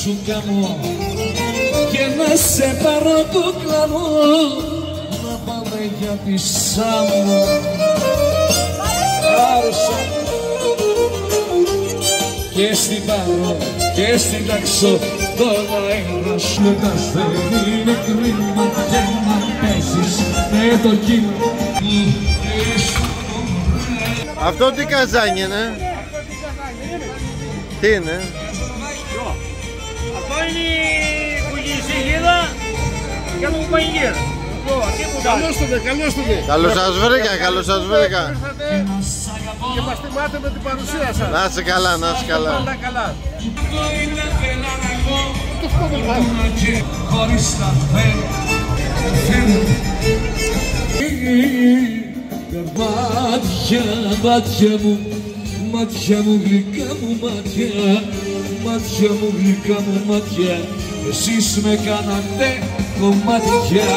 σου καμώ και να σε πάρω το κλαμώ να πάμε για τη Σάμο. Άρρωσα και στην πάρω και στην ταξώ τον αέρα σου. Τα στέλνει είναι κρίμα και να παίζεις με το κύμα. Αυτό τι καζάνι είναι? Τι είναι? Αυτό είναι η κουγισίγιδα και το κουπαγγύρ. Καλώς το δε, καλώς το δε. Καλώς σας βρήκα, καλώς σας βρήκα. Και μας τιμάτε με την παρουσία σας. Να είσαι καλά, να είσαι καλά. Όλα καλά. Μάτια, μάτια μου, μάτια μου γλυκά μου μάτια, μάτια μου γλυκά μου μάτια, εσείς με κάνατε κομμάτια.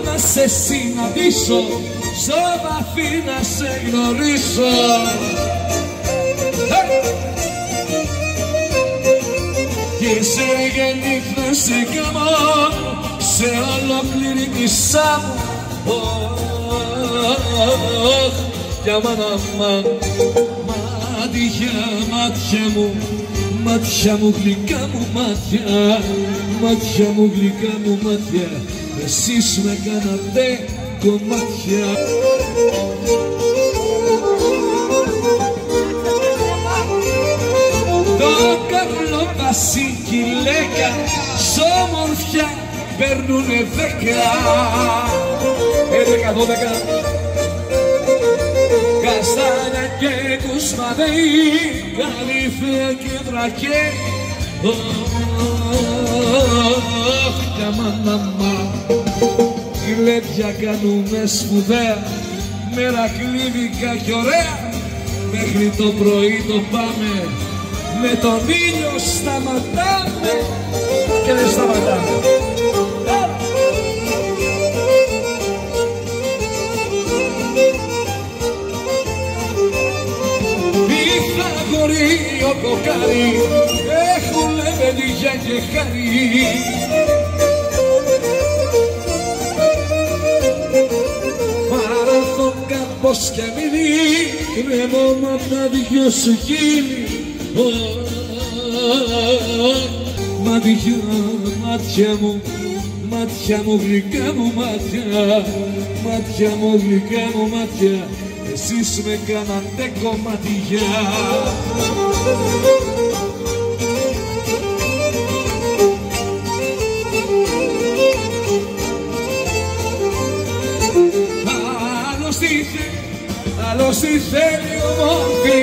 Να σε συναντήσω, στο βαθύ να σε γνωρίσω. Και σε γεννήθνα σε καμώ, σε ολόκληρη τη Σάμο. Για μάνα μάτια, μάτια μου, μάτια μου γλυκά μου μάτια, μάτια μου γλυκά μου μάτια, εσείς με κάνατε κομμάτια. Το καρλό βασίκι λέκα, σ' όμορφια παίρνουνε 10, 11, 12 καστάνια και κουσμαδέι, καλύφια και βρακέ. Κι αμάναμα γλέντια κάνουμε σπουδαία, μερακλίδικα κι ωραία, μέχρι το πρωί το πάμε, με τον ήλιο σταματάμε και δεν σταματάμε. Πυθαγορεί ο κοκάρι, έχουν λεβεντιά και χάρι. Μάραθον κάπως και μείνει, κρεμόμαι απ' τα δυο σου χείλη. Μάτια, μάτια μου, μάτια μου γλυκά μου μάτια, μάτια μου γλυκά μου μάτια, εσείς με κάνατε κομματιά. Άλλος τι θέλει ο μόρφη,